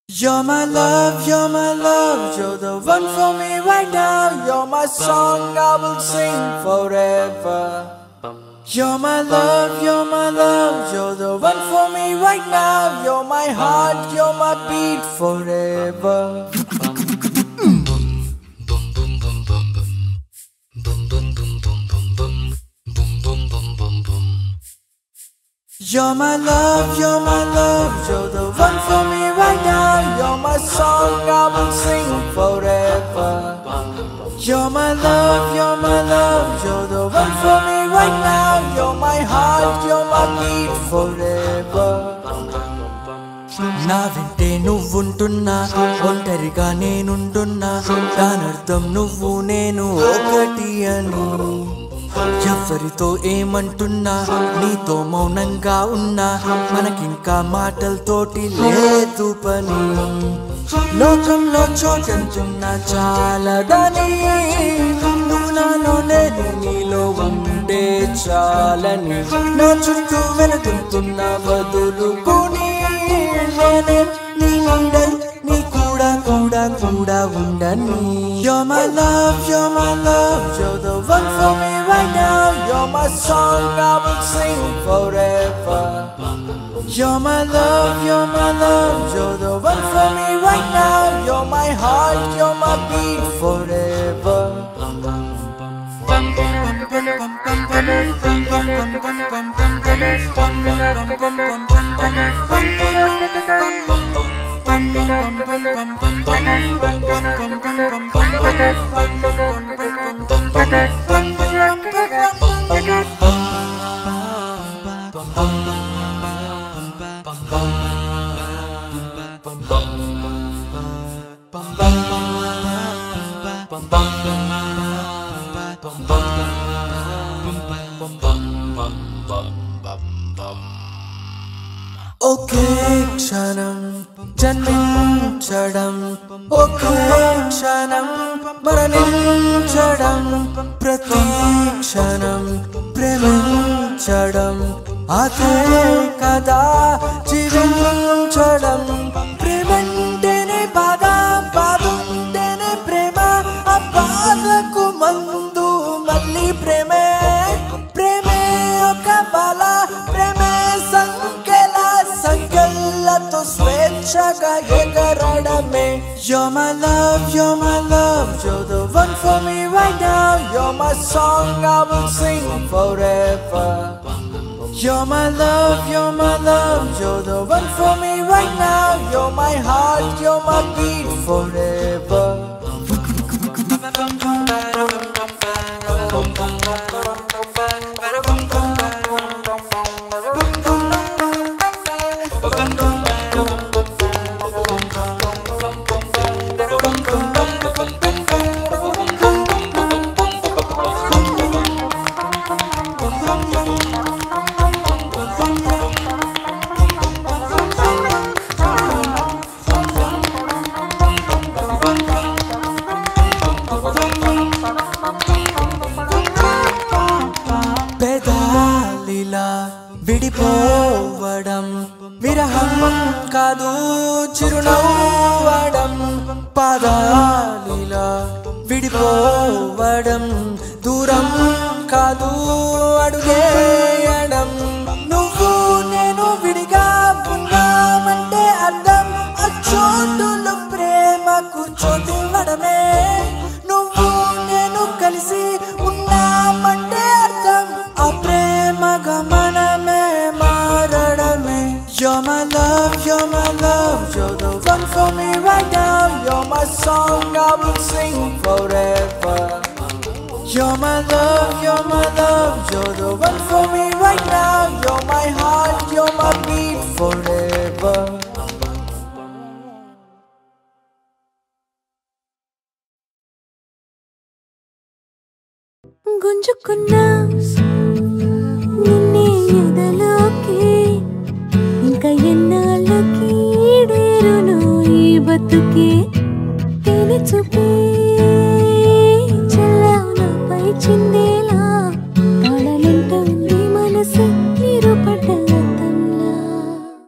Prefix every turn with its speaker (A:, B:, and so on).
A: You're my love, you're my love, you're the one for me right now. You're my song, I will sing forever. You're my love, you're my love, you're the one for me right now. You're my heart, you're my beat forever. You're my love, you're my love, you're the one for me right now. You're my song, I will sing forever. You're my love, you're my love, you're the one for me right now. You're my heart, you're my beat forever. నా వెంటే నువ్వుంటున్నా ఒంటరిగా నేనుంటున్నా దానర్థం నువ్వు నేను ఒకటి అని ఎవరితో ఏమంటున్నా నీతో మౌనంగా ఉన్నా మనకింకా మాటలతోటి లేదు పని లోకంలో చోటంటున్నా చాలదని నువ్వు నాలో నేను నీలో ఉండే చాలని నా చుట్టూ వెనుకుంటున్నా వదులుకుని నీ నీడల్ నీ కూడా కూడా కూడా ఉండని You're my love, you're my love, you're the one for me right now. You're my song, I will sing forever. You're my love, you're my love, you're the one for me right now. You're my heart, you're my beat forever. ఒకే క్షణం జన్మించడం ఒకే క్షణం మరణించడం ప్రతి క్షణం ప్రేమించడం అదే కదా జీవించడం ప్రేమంటేనే బాధ బాధంటేనే ప్రేమ ఆ బాధకు మందు మళ్ళీ ప్రేమే ప్రేమే ఒక బల ప్రేమే సంకెళ్ళతో స్వేచ్ఛగా ఎగరడమే You're my love, you're my love, you're the one for me right now. You're my song, I will sing forever. You're my love, you're my love, you're the one for me right now. You're my heart, you're my beat forever. పెదాలిలా విడిపోవడం విరహం కాదు చిరునవ్వడం పాదాలిలా విడిపోవడం దూరం కాదు అడుగేయడం నువ్వు నేను విడిగా ఉన్నామంటే అర్థం ఆ చోటులో ప్రేమకు చోటివ్వడమే నువ్వు నేను కలిసి ఉన్నామంటే అర్థం ఆ ప్రేమగా మనమే మారడమే You're my love, you're my love, you're the one for me right now. You're my song, I will sing forever. You're my love, you're my love, you're the one for me right now. You're my heart, you're my beat forever.
B: గుంజుకున్నా నిన్నే ఎదలోకి ఇంకా ఎన్నాళ్ళకి ఈడేరును ఈ బతుకి తేనె చూపే చల్లావు నాపై చిందేలా తాళలుంటుంది మనసు నీరు పడ్డ